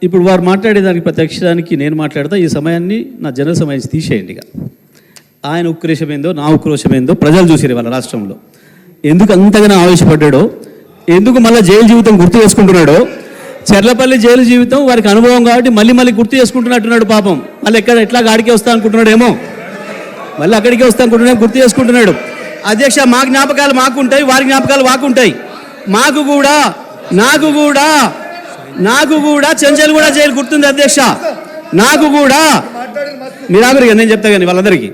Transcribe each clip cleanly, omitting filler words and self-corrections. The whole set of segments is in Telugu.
ఇప్పుడు వారు మాట్లాడేదానికి ప్రతి అక్షరానికి నేను మాట్లాడతా. ఈ సమయాన్ని నా జనరల్ సమయం తీసేయండి. ఇక ఆయన ఉక్రోషం ఏందో నా ఉక్రోషం ఏందో ప్రజలు చూసారు వాళ్ళ రాష్ట్రంలో. ఎందుకు అంతగానో ఆవేశపడ్డాడో, ఎందుకు మళ్ళీ జైలు జీవితం గుర్తు చేసుకుంటున్నాడో. చెర్లపల్లి జైలు జీవితం వారికి అనుభవం కాబట్టి మళ్ళీ మళ్ళీ గుర్తు చేసుకుంటున్నట్టున్నాడు పాపం. మళ్ళీ ఎట్లా ఆడికే వస్తా అనుకుంటున్నాడేమో, మళ్ళీ అక్కడికే వస్తా అనుకుంటున్నాడు, గుర్తు చేసుకుంటున్నాడు. అధ్యక్ష, మా జ్ఞాపకాలు మాకు ఉంటాయి, వారి జ్ఞాపకాలు మాకుంటాయి. నాకు కూడా చెంచల్గూడ జైలు గుర్తుంది అధ్యక్ష. నాకు కూడా మీరాగరిగా నేను చెప్తా కానీ వాళ్ళందరికీ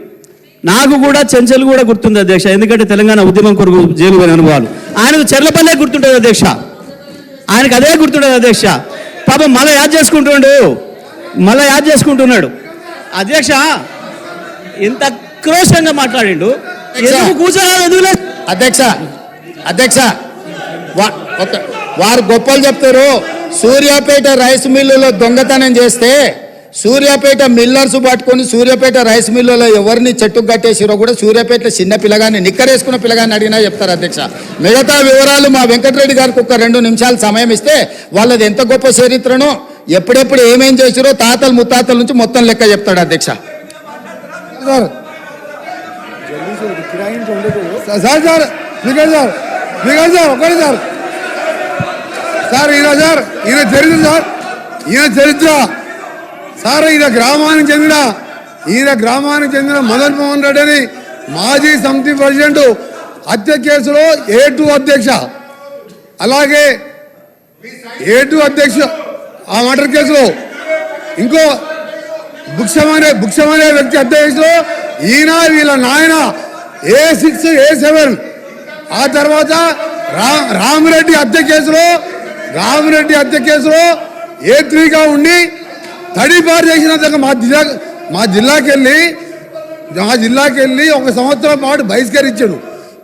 నాకు కూడా చెంచల్గూడ గుర్తుంది అధ్యక్ష. ఎందుకంటే తెలంగాణ ఉద్యమం కొరకు జైలు పోయిన అనుభవాలు. ఆయనకు చెర్లపల్లె గుర్తుంటుంది అధ్యక్ష, ఆయనకు అదే గుర్తుంటుంది అధ్యక్ష. పాపం మళ్ళీ యాద్ చేసుకుంటున్నాడు అధ్యక్ష. ఎంత క్రోషంగా మాట్లాడిండు. ఎందుకు కూర్చోరాదు అధ్యక్ష వారు గొప్పలు చెప్తారు. సూర్యాపేట రైస్ మిల్లులో దొంగతనం చేస్తే సూర్యాపేట మిల్లర్స్ పట్టుకొని సూర్యాపేట రైస్ మిల్లులో ఎవరిని చెట్టుకు కట్టేసిరో కూడా సూర్యాపేటలో చిన్న పిల్లగాన్ని నిక్కరేసుకున్న పిల్లగాన్ని అడిగినా చెప్తారు అధ్యక్ష. మిగతా వివరాలు మా వెంకటరెడ్డి గారికి ఒక 2 నిమిషాలు సమయం ఇస్తే వాళ్ళది ఎంత గొప్ప చరిత్రనో ఎప్పుడెప్పుడు ఏమేం చేసిరో తాతలు ముత్తాతల నుంచి మొత్తం లెక్క చెప్తాడు అధ్యక్ష. ఈయన చరిత్ర సార్, ఈయన గ్రామానికి చెందిన మదన్ మోహన్ రెడ్డి అని మాజీ సమితి ప్రెసిడెంట్ హత్య కేసులో A2 అధ్యక్ష, అలాగే A2 అధ్యక్ష ఆ మర్డర్ కేసులో ఇంకో భుక్షమనే వ్యక్తి హత్య కేసులో ఈయన వీళ్ళ నాయన A6 A7, ఆ తర్వాత రామిరెడ్డి హత్య కేసులో A3గా ఉండి తడిపారు చేసిన మా జిల్లాకి వెళ్ళి 1 సంవత్సరం పాటు బహిష్కరించాడు.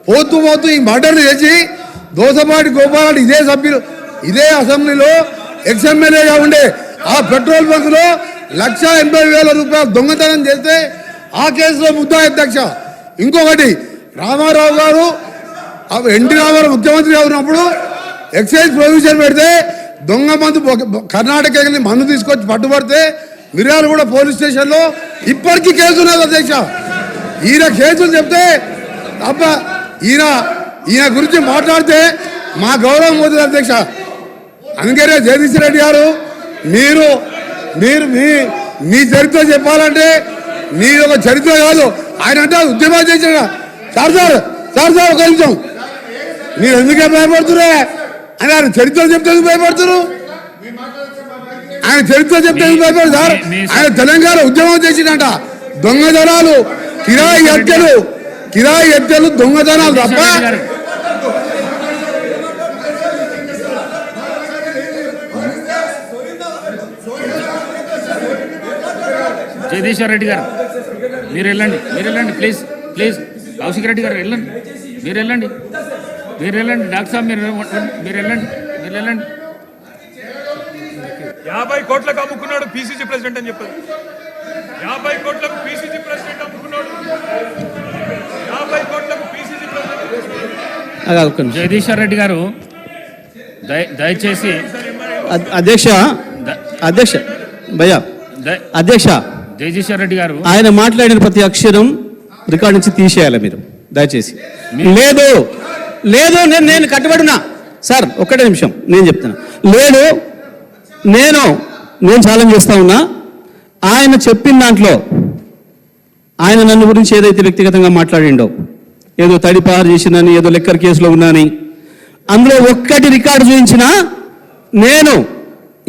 పోతూ ఈ మర్డర్లు చేసి దోసపాటి గోపాల్ ఇదే అసెంబ్లీలో ఎక్స్ఎమ్మెల్యేగా ఉండే ఆ పెట్రోల్ బంకులో 1,80,000 రూపాయలు దొంగతనం చేస్తే ఆ కేసులో ముద్దా అధ్యక్ష. ఇంకొకటి రామారావు గారు ఎన్టీ రామారావు ముఖ్యమంత్రిగా ఉన్నప్పుడు ఎక్సైజ్ ప్రొవిజన్ పెడితే దొంగ మందు కర్ణాటక వెళ్ళి మందు తీసుకొచ్చి పట్టుబడితే మిర్యాలగూడ పోలీస్ స్టేషన్లో ఇప్పటికీ కేసు ఉన్నది అధ్యక్ష. ఈయన కేసులు చెప్తే తప్ప ఈయన గురించి మాట్లాడితే మా గౌరవం పోతుంది అధ్యక్ష. అందుకనే జగదీష్ రెడ్డి గారు మీరు మీ చరిత్ర చెప్పాలంటే మీ ఒక చరిత్ర కాదు, ఆయన అంటే ఉద్యమం చేసిన సార్ ఒక నిమిషం, మీరు ఎందుకే భయపడుతురే అని ఆయన చరిత్ర చెప్తే భయపడుతున్నారు. ఆయన చరిత్ర చెప్తే భయపడదు సార్. ఆయన తెలంగాణ ఉద్యమం చేసిందంట. దొంగతనాలు, కిరాయి హత్యలు దొంగతనాలు తప్ప జగదీశ్వర్ రెడ్డి గారు మీరు వెళ్ళండి ప్లీజ్ కౌశిక్ రెడ్డి గారు వెళ్ళండి, మీరు వెళ్ళండి డాక్టర్ సాబ్ మీరు వెళ్ళండి 50 కోట్లకు అమ్ముకున్నాడు పిసిసి ప్రెసిడెంట్ అని చెప్పారు. 50 కోట్లకు పిసిసి ప్రెసిడెంట్ అమ్ముకున్నాడు. 50 కోట్లకు పిసిసి ప్రెసిడెంట్. జగదీశ్వర్ రెడ్డి గారు దయచేసి అధ్యక్ష జగదీశ్వర్ రెడ్డి గారు ఆయన మాట్లాడిన ప్రతి అక్షరం రికార్డు నుంచి తీసేయాలి మీరు దయచేసి. లేదు నేను కట్టుబడినా సార్, ఒక్కటే నిమిషం నేను చెప్తున్నా. లేదు నేను ఛాలెంజ్ చేస్తా ఉన్నా. ఆయన చెప్పిన దాంట్లో ఆయన నన్ను గురించి ఏదైతే వ్యక్తిగతంగా మాట్లాడిండో, ఏదో తడిపారు చేసిందని, ఏదో లెక్కర్ కేసులో ఉన్నాని, అందులో ఒక్కటి రికార్డు చూపించినా నేను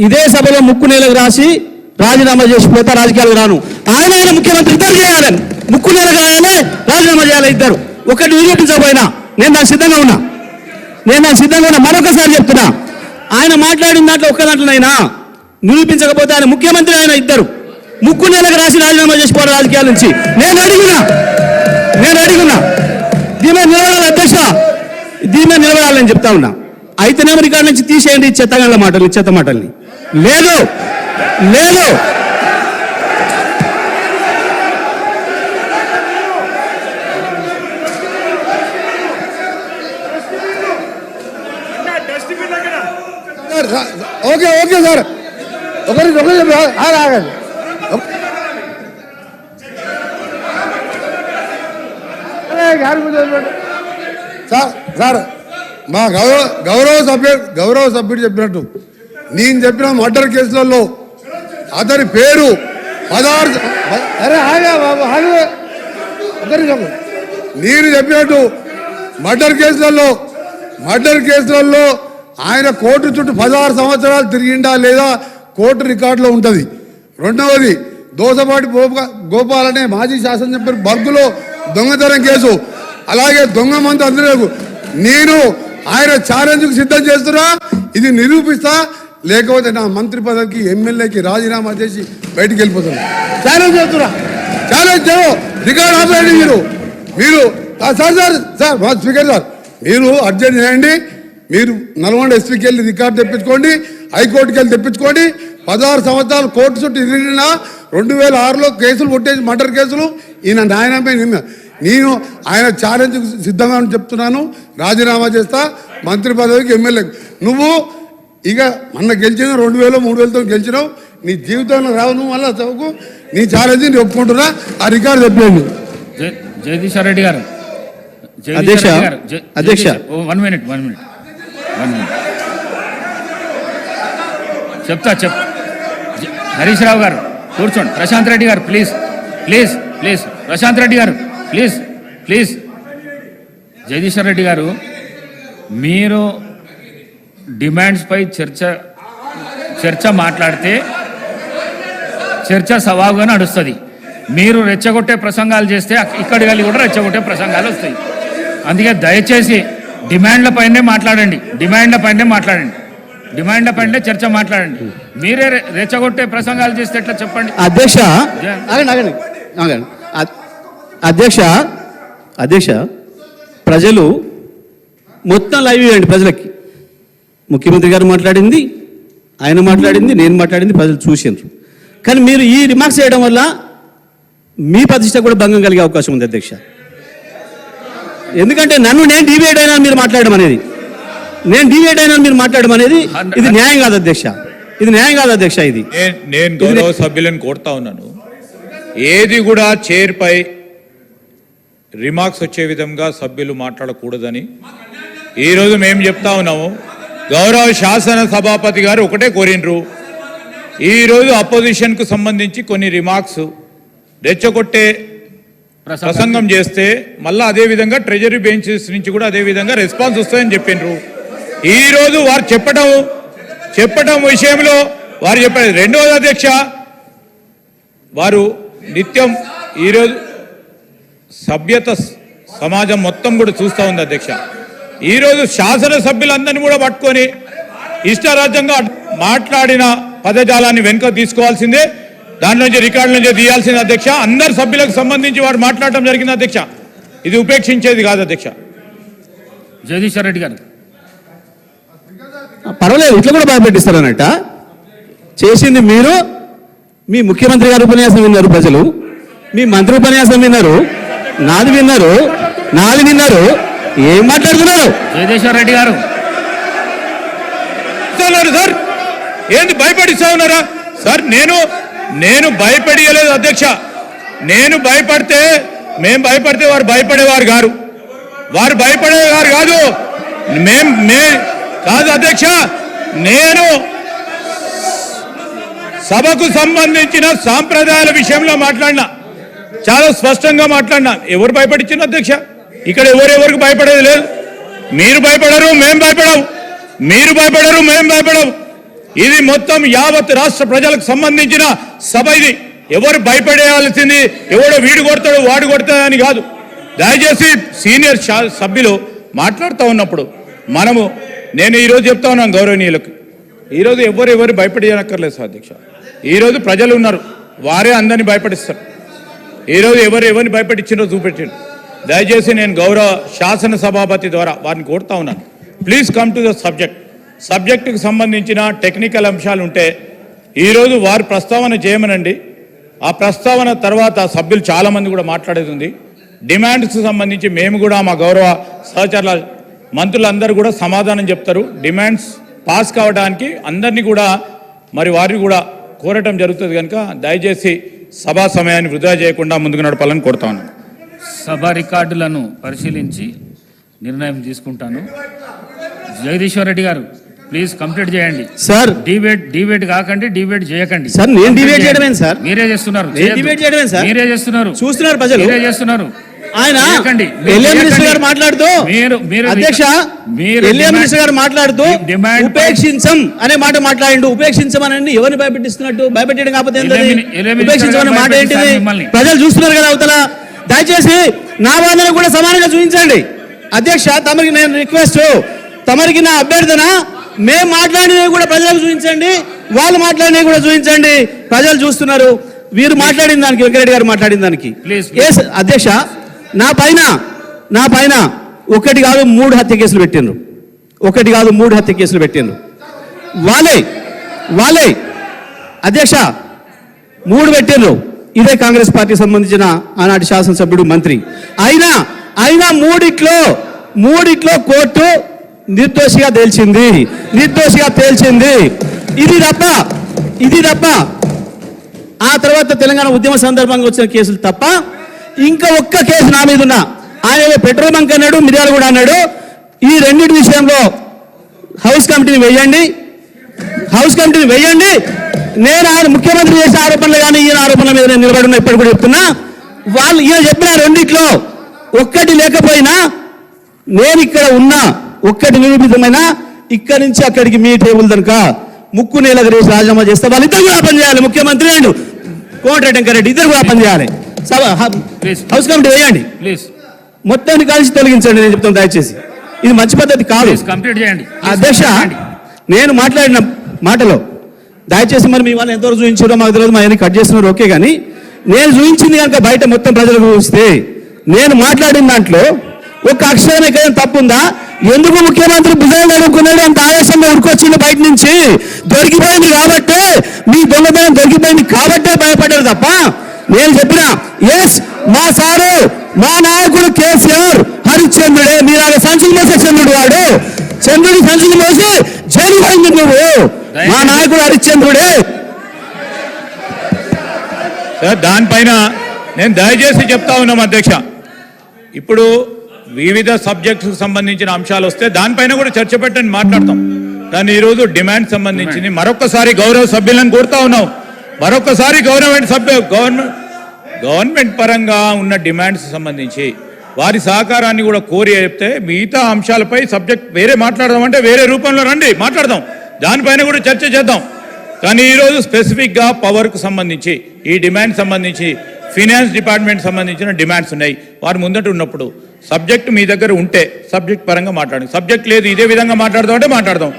ఇదే సభలో ముక్కు నేలకు రాసి రాజీనామా చేసిపోతా, రాజకీయాలు రాను. ఆయన ముఖ్యమంత్రి ఇద్దరు చేయాలని, ముక్కు నేలకు రాయాలి, రాజీనామా చేయాలి ఇద్దరు. ఒకటి నిరూపించకపోయినా నేను దానికి సిద్ధంగా ఉన్నా. మరొకసారి చెప్తున్నా, ఆయన మాట్లాడిన దాంట్లో ఒక్క దాంట్లోనైనా నిరూపించకపోతే ఆయన ముఖ్యమంత్రి, ఆయన ఇద్దరు ముక్కు నేలకు రాసి రాజీనామా చేసిపోవాలి రాజకీయాల నుంచి. నేను అడిగినా దీని మీద నిలబడాలి అధ్యక్ష, దీని మీద నిలబడాలని చెప్తా ఉన్నా. అయితేనేమో రికార్డు నుంచి తీసేయండి చెత్త మాటల్ని. లేదు ఓకే ఓకే సార్ ఒకరికి ఆగండి సార్ సార్ మా గౌరవ సభ్యుడు చెప్పినట్టు నేను చెప్పిన మర్డర్ కేసులలో అతని పేరు 16 అరే ఆగా బాబు ఆగు ఒకరికి నేను చెప్పినట్టు మర్డర్ కేసులలో ఆయన కోర్టు చుట్టూ 16 సంవత్సరాలు తిరిగిండా లేదా కోర్టు రికార్డులో ఉంటుంది. రెండవది దోసపాటి గోపాల్ అనే మాజీ శాసనసభ్యుడు బర్గులో దొంగతనం కేసు, అలాగే దొంగ మందు అందరూ నేను ఆయన ఛాలెంజ్కు సిద్ధం చేస్తున్నా. ఇది నిరూపిస్తా, లేకపోతే నా మంత్రి పదవికి ఎమ్మెల్యేకి రాజీనామా చేసి బయటికి వెళ్ళిపోతున్నా. ఛాలెంజ్ చేస్తున్నా, ఛాలెంజ్ రికార్డ్ ఆపేయండి మీరు సార్ మా స్పీకర్ సార్ మీరు అర్జెంట్ చేయండి. మీరు నల్గొండ ఎస్పీకి వెళ్ళి రికార్డు తెప్పించుకోండి, హైకోర్టుకి వెళ్ళి తెప్పించుకోండి. 16 సంవత్సరాలు కోర్టు చుట్టూ తిరిగిన 2006లో కేసులు కొట్టేసి మర్డర్ కేసులు ఈయన న్యాయమే. నేను ఆయన ఛాలెంజ్ సిద్ధంగా చెప్తున్నాను, రాజీనామా చేస్తా మంత్రి పదవికి ఎమ్మెల్యేకి. నువ్వు ఇక మొన్న గెలిచిన 2000 3000తో గెలిచినావు, నీ జీవితంలో రావు. నువ్వు మళ్ళీ చదువుకు నీ ఛాలెంజ్ నేను ఒప్పుకుంటున్నా. ఆ రికార్డు చెప్పండి. జగదీశ్వర్ రెడ్డి గారు అధ్యక్ష 1 minute చెప్తా హరీష్ రావు గారు కూర్చోండి. ప్రశాంత్ రెడ్డి గారు ప్లీజ్ ప్రశాంత్ రెడ్డి గారు ప్లీజ్ జగదీశ్వర్ రెడ్డి గారు మీరు డిమాండ్స్ పై చర్చ మాట్లాడితే చర్చ సవాలుగా నడుస్తుంది. మీరు రెచ్చగొట్టే ప్రసంగాలు చేస్తే ఇక్కడి వెళ్ళి కూడా రెచ్చగొట్టే ప్రసంగాలు వస్తాయి. అందుకే దయచేసి డిమాండ్ల పైనే మాట్లాడండి, డిమాండ్ల పైనే చర్చ మాట్లాడండి. మీరే రెచ్చగొట్టే ప్రసంగాలు చేస్తే ఎట్లా చెప్పండి. అధ్యక్ష ప్రజలు మొత్తం లైవ్ ఇవ్వండి. ప్రజలకి ముఖ్యమంత్రి గారు మాట్లాడింది, ఆయన మాట్లాడింది, నేను మాట్లాడింది ప్రజలు చూసిండ్రు. కానీ మీరు ఈ రిమార్క్స్ చేయడం వల్ల మీ ప్రతిష్ట కూడా భంగం కలిగే అవకాశం ఉంది అధ్యక్ష. ఎందుకంటే నేను డివైడ్ అయినా మీరు మాట్లాడడం అనేది ఇది న్యాయం కాదు అధ్యక్ష. ఇది నేను గౌరవ సభ్యులను కోరుతా ఉన్నాను, ఏది కూడా చైర్ పై రిమార్క్స్ వచ్చే విధంగా సభ్యులు మాట్లాడకూడదని ఈరోజు మేము చెప్తా ఉన్నాము. గౌరవ శాసన సభాపతి గారు ఒకటే కోరినరు, ఈరోజు అపోజిషన్కు సంబంధించి కొన్ని రిమార్క్స్ రెచ్చగొట్టే ప్రసంగం చేస్తే మళ్ళీ అదేవిధంగా ట్రెజరీ బెంచెస్ నుంచి కూడా అదేవిధంగా రెస్పాన్స్ వస్తాయని చెప్పినారు. ఈరోజు వారు చెప్పటం విషయంలో వారు చెప్పారు. రెండవది అధ్యక్ష, వారు నిత్యం ఈరోజు సభ్యత సమాజం మొత్తం కూడా చూస్తూ ఉంది అధ్యక్ష. ఈరోజు శాసనసభ్యులందరినీ కూడా పట్టుకొని ఇష్టారాజ్యంగా మాట్లాడిన పదజాలాన్ని వెనుక తీసుకోవాల్సిందే, దాని నుంచి రికార్డు నుంచి తీయాల్సింది అధ్యక్ష. అందరు సభ్యులకు సంబంధించి వారు మాట్లాడటం జరిగింది అధ్యక్ష, ఇది ఉపేక్షించేది కాదు అధ్యక్ష. జగదీశ్వర్ రెడ్డి గారు పర్వాలేదు, ఇట్లా కూడా భయపెట్టిస్తారన్నట్ట. చేసింది మీరు, మీ ముఖ్యమంత్రి గారు ఉపన్యాసం విన్నారు ప్రజలు, మీ మంత్రి ఉపన్యాసం విన్నారు, నాది విన్నారు, ఏం మాట్లాడుతున్నారు? జగదీశ్వర్ రెడ్డి గారు సార్ ఏంది భయపడిస్తా ఉన్నారా సార్? నేను భయపడియలేదు అధ్యక్ష. మేము భయపడితే వారు భయపడేవారు కాదు. కాదు అధ్యక్ష. నేను సభకు సంబంధించిన సాంప్రదాయాల విషయంలో మాట్లాడినా, చాలా స్పష్టంగా మాట్లాడినా. ఎవరు భయపడించిన అధ్యక్ష? ఇక్కడ ఎవరెవరికి భయపడేది లేదు. మీరు భయపడరు, మేము భయపడము. ఇది మొత్తం యావత్ రాష్ట్ర ప్రజలకు సంబంధించిన సభ. ఇది ఎవరు భయపడేయాల్సింది, ఎవడో వీడు కొడతాడు వాడు కొడతాడని కాదు. దయచేసి సీనియర్ సభ్యులు మాట్లాడుతూ ఉన్నప్పుడు నేను ఈరోజు చెప్తా ఉన్నాను గౌరవనీయులకు, ఈరోజు ఎవరు భయపడేయనక్కర్లేదు సార్ అధ్యక్ష. ఈరోజు ప్రజలు ఉన్నారు, వారే అందరినీ భయపడిస్తారు. ఈరోజు ఎవరిని భయపడిచ్చినో చూపెట్టిండు. దయచేసి నేను గౌరవ శాసన సభాపతి ద్వారా వారిని కోరుతా ఉన్నాను, ప్లీజ్ కమ్ టు ద సబ్జెక్టుకు సంబంధించిన టెక్నికల్ అంశాలు ఉంటే ఈరోజు వారు ప్రస్తావన చేయమనండి. ఆ ప్రస్తావన తర్వాత సభ్యులు చాలామంది కూడా మాట్లాడేది ఉంది. డిమాండ్స్కి సంబంధించి మేము కూడా మా గౌరవ సహచరుల మంత్రులందరూ కూడా సమాధానం చెప్తారు. డిమాండ్స్ పాస్ కావడానికి అందరినీ కూడా మరి వారిని కూడా కోరటం జరుగుతుంది కనుక దయచేసి సభా సమయాన్ని వృధా చేయకుండా ముందుకు నడపాలని కోరుతాను. సభ రికార్డులను పరిశీలించి నిర్ణయం తీసుకుంటాను. జగదీశ్వర్ రెడ్డి గారు ప్లీజ్ కంప్లీట్ చేయండి. సార్ డిబేట్ కాకండి, డిబేట్ చేయకండి. సార్, నేను డిబేట్ చేయడమేం సార్? మీరే చేస్తున్నారు. నేను డిబేట్ చేయడమేం సార్? మీరే చేస్తున్నారు. చూస్తున్నారు ప్రజలు. మీరే చేస్తున్నారు. ఆయన చేయకండి. ఎల్ఏ మినిస్టర్ గారు మాట్లాడుతూ అధ్యక్ష ఎల్ఏ మినిస్టర్ గారు మాట్లాడుతూ ఉపేక్షించం అనే మాట మాట్లాడిండు. ఉపేక్షించమనండి ఎవరిని భయపెట్టిస్తున్నట్టు? భయపెట్టడం కాకపోతే ఉపేక్షించమనే మాట ఏంటిది? ప్రజలు చూస్తున్నారు కదా అవతల. దయచేసి నా వాదన కూడా సమానంగా చూపించండి. అధ్యక్ష, తమరికి నేను రిక్వెస్ట్, తమరికి నా అభ్యర్థన, మేము మాట్లాడినవి కూడా ప్రజలకు చూపించండి, వాళ్ళు మాట్లాడినవి కూడా చూపించండి. ప్రజలు చూస్తున్నారు. వీరు మాట్లాడిన దానికి, వెంకరెడ్డి గారు మాట్లాడిన దానికి. అధ్యక్ష, నా పైన ఒకటి కాదు 3 హత్య కేసులు పెట్టిండ్రు. ఒకటి కాదు 3 హత్య కేసులు పెట్టిండ్రు. వాళ్ళే అధ్యక్ష 3 పెట్టిండ్రు. ఇదే కాంగ్రెస్ పార్టీకి సంబంధించిన ఆనాటి శాసనసభ్యుడు, మంత్రి. అయినా మూడిట్లో కోర్టు నిర్దోషిగా తేల్చింది. ఇది తప్ప ఆ తర్వాత తెలంగాణ ఉద్యమ సందర్భంగా వచ్చిన కేసులు తప్ప ఇంకా ఒక్క కేసు నా మీద ఉన్నా. ఆయన పెట్రోల్ బంక్ అన్నాడు, మిర్యాలు కూడా అన్నాడు. ఈ రెండింటి విషయంలో హౌస్ కమిటీని వేయండి. నేను ఆయన ముఖ్యమంత్రి చేసే ఆరోపణలు కానీ ఈయన ఆరోపణల మీద నేను నిలబడి ఉన్నా. ఇప్పుడు కూడా చెప్తున్నా, వాళ్ళు ఈయన చెప్పిన రెండిట్లో ఒక్కటి లేకపోయినా నేను ఇక్కడ ఉన్నా, ఒక్కటి నిరూపితమైన ఇక్కడి నుంచి అక్కడికి మీ టేబుల్ కనుక ముక్కు నేలకు రేసి రాజీనామా చేస్తే వాళ్ళిద్దరు కూడా పనిచేయాలి. ముఖ్యమంత్రి అండ్ కోమటిరెడ్డి వెంకరెడ్డి ఇద్దరు కూడా పనిచేయాలి. హౌస్ కమిటీ వేయండి ప్లీజ్. మొత్తాన్ని కలిసి తొలగించండి. నేను చెప్తాను దయచేసి, ఇది మంచి పద్ధతి కాదు. కంప్లీట్ చేయండి అధ్యక్ష. నేను మాట్లాడిన మాటలో దయచేసి మరి మీ వాళ్ళు ఎంతవరకు చూపించారో మాకు తెలియదు, మా కట్ చేస్తున్నారు ఓకే, కానీ నేను చూపించింది కనుక బయట మొత్తం ప్రజలకు చూపిస్తే నేను మాట్లాడిన దాంట్లో ఒక అక్షరం ఎక్కడైనా తప్పుందా? ఎందుకు ముఖ్యమంత్రి భుజాలు అడుగుకున్నాడు అంత ఆవేశంగా ఉరికొచ్చింది బయట నుంచి? దొరికిపోయింది కాబట్టే, మీ దొంగతనం దొరికిపోయింది కాబట్టే భయపడ్డారు తప్ప నేను చెప్పిన ఎస్ మా సారు, మా నాయకుడు కేసీఆర్ హరిశ్చంద్రుడే. మీరు ఆయన సంచులు మోసే చంద్రుడు, వాడు చంద్రుడి సంచులు మోసి జైలు పోయింది నువ్వు. మా నాయకుడు హరిశ్చంద్రుడే. దానిపైన నేను దయచేసి చెప్తా ఉన్నాం అధ్యక్ష, ఇప్పుడు వివిధ సబ్జెక్ట్స్కి సంబంధించిన అంశాలు వస్తే దానిపైన కూడా చర్చ పెట్టని మాట్లాడతాం. కానీ ఈరోజు డిమాండ్ సంబంధించింది మరొకసారి గౌరవ సభ్యులను కోరుతా ఉన్నాం. మరొకసారి గవర్నమెంట్ పరంగా ఉన్న డిమాండ్స్ సంబంధించి వారి సహకారాన్ని కూడా కోరి చెప్తే మిగతా అంశాలపై సబ్జెక్ట్ వేరే మాట్లాడదామంటే వేరే రూపంలో రండి మాట్లాడదాం, దానిపైన కూడా చర్చ చేద్దాం. కానీ ఈరోజు స్పెసిఫిక్గా పవర్కు సంబంధించి ఈ డిమాండ్ సంబంధించి ఫినాన్స్ డిపార్ట్మెంట్ సంబంధించిన డిమాండ్స్ ఉన్నాయి. వారు ముందట ఉన్నప్పుడు సబ్జెక్ట్ మీ దగ్గర ఉంటే సబ్జెక్ట్ పరంగా మాట్లాడండి. సబ్జెక్ట్ లేదు ఇదే విధంగా మాట్లాడదాం అంటే మాట్లాడదాం.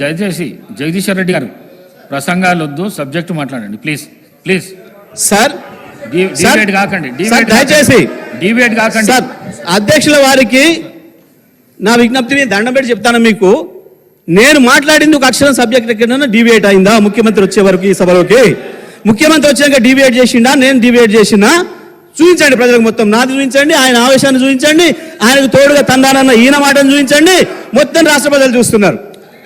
దయచేసి జగదీశ్వర్ రెడ్డి గారు ప్రసంగాలు వద్దు, సబ్జెక్టు మాట్లాడండి ప్లీజ్. సార్ డిబేట్ కాకండి. సార్, అధ్యక్షుల వారికి నా విజ్ఞప్తిని దండం పెట్టి చెప్తాను మీకు. నేను మాట్లాడింది ఒక అక్షరం సబ్జెక్ట్ ఎక్కడైనా డిబేట్ అయిందా? ముఖ్యమంత్రి వచ్చే వరకు ఈ సభలోకి ముఖ్యమంత్రి వచ్చాక డిబేట్ చేసిండా? నేను డిబేట్ చేసినా? చూపించండి ప్రజలకు మొత్తం. నాది చూపించండి, ఆయన ఆవేశాన్ని చూపించండి, ఆయనకు తోడుగా తందానన్న ఈయన మాటను చూపించండి. మొత్తం రాష్ట్ర ప్రజలు చూస్తున్నారు.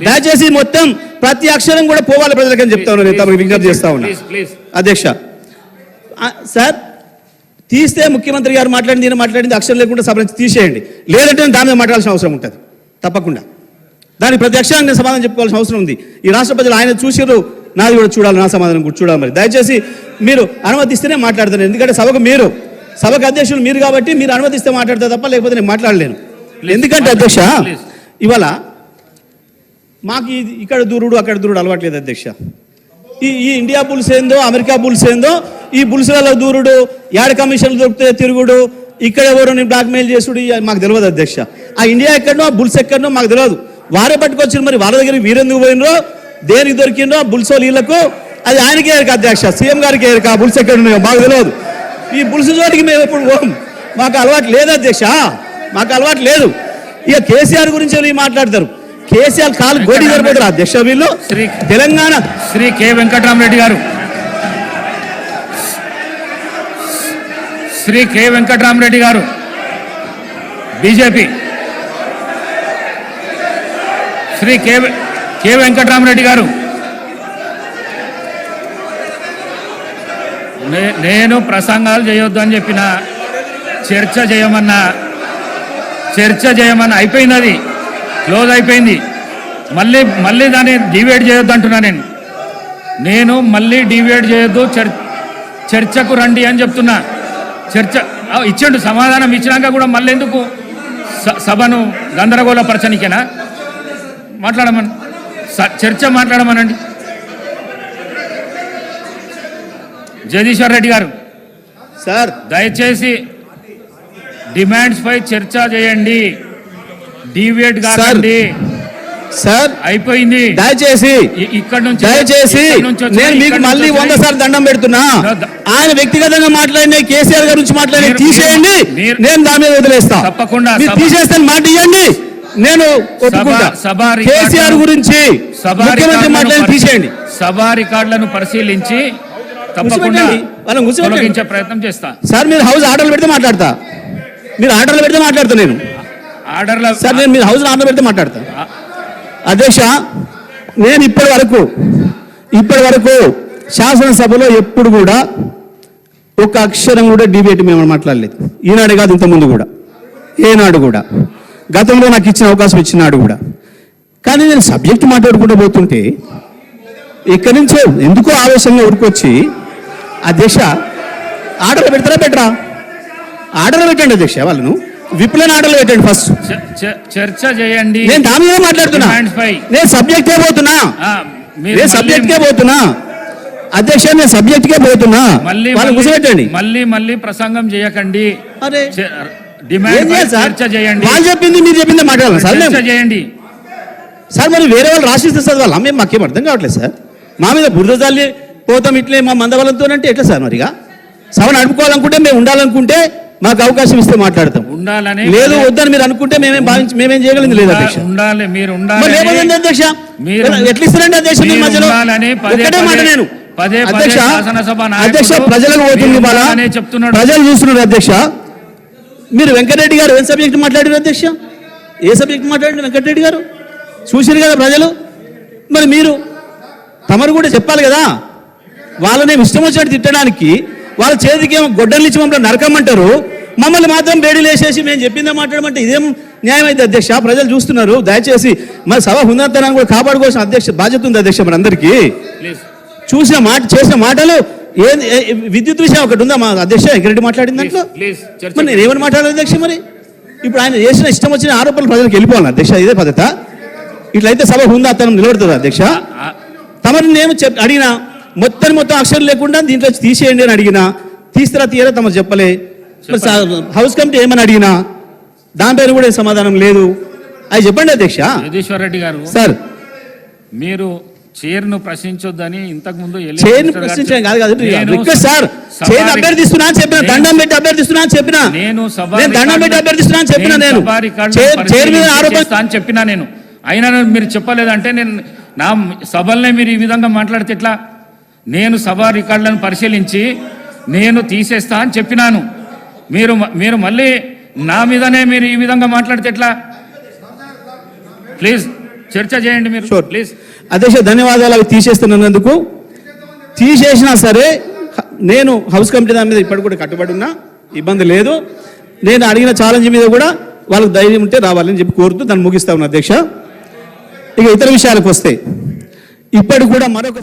దయచేసి మొత్తం ప్రతి అక్షరం కూడా పోవాలి ప్రజలకని చెప్తా ఉన్నా. నేను తమకు విజ్ఞప్తి చేస్తా ఉన్నా అధ్యక్ష. సార్, తీస్తే ముఖ్యమంత్రి గారు మాట్లాడింది ఈయన మాట్లాడింది అక్షరం లేకుండా సభ నుంచి తీసేయండి. లేదంటే నేను దాని మీద మాట్లాడాల్సిన అవసరం ఉంటుంది తప్పకుండా. దానికి ప్రతి అక్షరాన్ని నేను సమాధానం చెప్పుకోవాల్సిన అవసరం ఉంది. ఈ రాష్ట్ర ప్రజలు ఆయన చూసిరు, నాది కూడా చూడాలి, నా సమాధానం కూడా చూడాలి. మరి దయచేసి మీరు అనుమతిస్తేనే మాట్లాడతాను. ఎందుకంటే సభకు అధ్యక్షులు మీరు కాబట్టి మీరు అనుమతిస్తే మాట్లాడతా తప్ప లేకపోతే నేను మాట్లాడలేను. ఎందుకంటే అధ్యక్ష, ఇవాళ మాకు ఇక్కడ దూరుడు అక్కడ దూరుడు అలవాట్లేదు అధ్యక్ష. ఈ ఇండియా బుల్స్ ఏందో అమెరికా బుల్స్ ఏందో, ఈ బుల్స్లలో దూరుడు, యాడ్ కమిషన్లు దొరికితే తిరుగుడు, ఇక్కడ ఎవరు బ్లాక్మెయిల్ చేసుడు మాకు తెలియదు అధ్యక్ష. ఆ ఇండియా ఎక్కడనో ఆ బుల్స్ ఎక్కడనో మాకు తెలియదు. వారే పట్టుకొచ్చిన మరి వాళ్ళ దగ్గర వీరెందుకు పోయినరో, దేనికి దొరికిందో ఆ బుల్సో వీళ్ళకు అది ఆయనకే ఎరక అధ్యక్ష, సీఎం గారికి ఎరక. ఆ బుల్స్ ఎక్కడ ఉన్నాయో మాకు తెలియదు. ఈ బుల్స్ చోటికి మేము ఎప్పుడు పోం, మాకు అలవాటు లేదు అధ్యక్ష, మాకు అలవాటు లేదు. ఇక కేసీఆర్ గురించి మాట్లాడతారు. కేసీఆర్ కాలు గోడి సరిపోతారు అధ్యక్ష. వీళ్ళు తెలంగాణ శ్రీ కె వెంకటరామరెడ్డి గారు, శ్రీ కె వెంకటరామరెడ్డి గారు బీజేపీ. శ్రీ కె వెంకటరామరెడ్డి గారు, నేను ప్రసంగాలు చేయొద్దు అని చెప్పిన, చర్చ చేయమన్నా అయిపోయింది, అది క్లోజ్ అయిపోయింది. మళ్ళీ దాన్ని డివైడ్ చేయొద్దు అంటున్నా నేను మళ్ళీ డివైడ్ చేయొద్దు, చర్చకు రండి అని చెప్తున్నా. చర్చ ఇచ్చిండు, సమాధానం ఇచ్చినాక కూడా మళ్ళీ ఎందుకు సభను గందరగోళపరచనికేనా? మాట్లాడమని, చర్చ మాట్లాడమనండి. జగదీశ్వర్ రెడ్డి గారు సార్ దయచేసి డిమాండ్స్ పై చర్చ చేయండి, డివేట్ కాదండి. సార్ అయిపోయింది. దయచేసి ఇక్కడ నుంచి నేను మీకు మళ్ళీ 100 సార్లు దండం పెడుతున్నా. ఆయన వ్యక్తిగతంగా మాట్లాడిన కేసీఆర్ గారి గురించి మాట్లాడి తీసేయండి, నేను దాని మీద వదిలేస్తా. తప్పకుండా తీసేస్తాను, మాట ఇవ్వండి, నేను ఒప్పుకుంటా. కేసీఆర్ గురించి ముఖ్యమంత్రి మాట్లాడి తీసేయండి. సభా రికార్డులను పరిశీలించి తప్పకుండా తొలగించే ప్రయత్నం చేస్తా. సార్ మీరు హౌస్ ఆర్డర్లు పెడితే మాట్లాడతా, మీరు ఆర్డర్లు పెడితే మాట్లాడతా. నేను ఆర్డర్ల సార్ నేను మీరు హౌస్ ఆర్డర్ పెడితే మాట్లాడతా. అధ్యక్ష, నేను ఇప్పటి వరకు శాసనసభలో ఎప్పుడు కూడా ఒక అక్షరం కూడా డిబేట్ మేము మాట్లాడలేదు. ఈనాడు కాదు, ఇంతకుముందు కూడా, ఏనాడు కూడా, గతంలో నాకు ఇచ్చిన అవకాశం ఇచ్చినాడు కూడా. కానీ నేను సబ్జెక్ట్ మాట్లాడుకుంటూ పోతుంటే ఇక్కడి నుంచే ఎందుకో ఆవేశంగా ఉరికొచ్చి, అధ్యక్ష ఆర్డర్లు పెడతారా పెట్టరా? ఆర్డర్లు పెట్టండి అధ్యక్ష, వాళ్ళను విప్లైన ఆర్డర్లు పెట్టండి ఫస్ట్. చర్చ చేయండి. నేను దాని మీద మాట్లాడుతున్నా, నేను సబ్జెక్టే పోతున్నా, అధ్యక్ష, నేను సబ్జెక్ట్కే పోతున్నా. వాళ్ళు కూర్చోబెట్టండి. మళ్ళీ ప్రసంగం చేయకండి. అరే డిమాండ్ చర్చ చేయండి. వాళ్ళు చెప్పింది మీరు చెప్పిందే మాట్లాడాలి సార్. చర్చ చేయండి సార్. మరి వేరే వాళ్ళు రాసిస్తే సార్ వాళ్ళ మేము మాకేం అర్థం కావట్లేదు సార్. మా మీద బురద జాలి పోతాం ఇట్లే మా మందబలంతో అంటే ఎట్లా సార్? మరిగా సభ నడుపుకోవాలనుకుంటే, మేము ఉండాలనుకుంటే మాకు అవకాశం ఇస్తే మాట్లాడతాం. ఉండాలని లేదు వద్దని మీరు అనుకుంటే మేమేం చేయగలిగింది లేదు అధ్యక్ష. ఉండాలి, మీరు ఉండాలి. అధ్యక్ష ఎట్లా ఇస్తారండి అధ్యక్ష? మీ మధ్యలో ఒకటే మాట నేను అధ్యక్ష ప్రజలకు పోతుంది, ప్రజలు చూస్తున్నారు అధ్యక్ష. మీరు వెంకటరెడ్డి గారు ఏం సబ్జెక్ట్ మాట్లాడారు అధ్యక్ష? ఏ సబ్జెక్ట్ మాట్లాడారు వెంకటరెడ్డి గారు? చూసారు కదా ప్రజలు. మరి మీరు తమరు కూడా చెప్పాలి కదా. వాళ్ళని ఇష్టం వచ్చినట్టు తిట్టడానికి వాళ్ళ చేతికి ఏమో గొడ్డలు ఇచ్చి మమ్మల్ని నరకమంటారు, మమ్మల్ని మాత్రం బేడీలు వేసేసి మేము చెప్పిందే మాట్లాడమంటే ఇదేం న్యాయం అయితే అధ్యక్ష? ప్రజలు చూస్తున్నారు. దయచేసి మరి సభ హుందాతనాన్ని కూడా కాపాడుకోవాల్సిన అధ్యక్ష బాధ్యత ఉంది అధ్యక్ష మన అందరికీ. చేసిన మాటలు విద్యుత్ విషయం ఒకటి ఉందా మా అధ్యక్ష? వెంకరెడ్డి మాట్లాడిన దాంట్లో మరి నేను ఏమని మాట్లాడాలి అధ్యక్ష? మరి ఇప్పుడు ఆయన చేసిన ఇష్టం వచ్చిన ఆరోపణలు ప్రజలకు వెళ్ళిపోవాలి అధ్యక్ష, ఇదే పద్ధత? ఇట్లయితే సభ హుందాతనం నిలబడుతుంది అధ్యక్ష. తమని నేను అడిగినా మొత్తం అక్షరం లేకుండా దీంట్లో తీసేయండి అని అడిగినా, తీస్తారా తీయరా తమరు చెప్పలే. హౌస్ కమిటీ ఏమని అడిగినా దానిపైన కూడా సమాధానం లేదు. అది చెప్పండి అధ్యక్ష. జగదీశ్వర్ రెడ్డి గారు సార్, మీరు చైర్ను ప్రశ్నించొద్దని ఇంతకు ముందు చైర్ను ప్రశ్నించడం కాదు రిక్వెస్ట్ సార్. చైర్ అభ్యర్థిస్తున్నా అని చెప్పిన, దండం పెట్టి అభ్యర్థిస్తున్నా అని చెప్పిన, నేను దండం పెట్టి అభ్యర్థిస్తున్నా అని చెప్పిన, నేను చైర్ మీద ఆరోపణ అని చెప్పినా. నేను అయినా మీరు చెప్పలేదంటే నేను నా సభలనే మీరు ఈ విధంగా మాట్లాడితే ఎట్లా? నేను సభా రికార్డులను పరిశీలించి నేను తీసేస్తా అని చెప్పినాను. మీరు మళ్ళీ నా మీదనే మీరు ఈ విధంగా మాట్లాడితే ఎట్లా? ప్లీజ్ చర్చ చేయండి మీరు, ప్లీజ్. అధ్యక్ష ధన్యవాదాలు. అవి తీసేస్తున్నందుకు. తీసేసినా సరే నేను హౌస్ కమిటీ దాని మీద ఇప్పటికి కూడా కట్టుబడి ఉన్నా, ఇబ్బంది లేదు. నేను అడిగిన ఛాలెంజ్ మీద కూడా వాళ్ళకి ధైర్యం ఉంటే రావాలని చెప్పి కోరుతూ దాన్ని ముగిస్తా ఉన్నా అధ్యక్ష. ఇక ఇతర విషయాలకు వస్తే ఇప్పటికి కూడా మరొక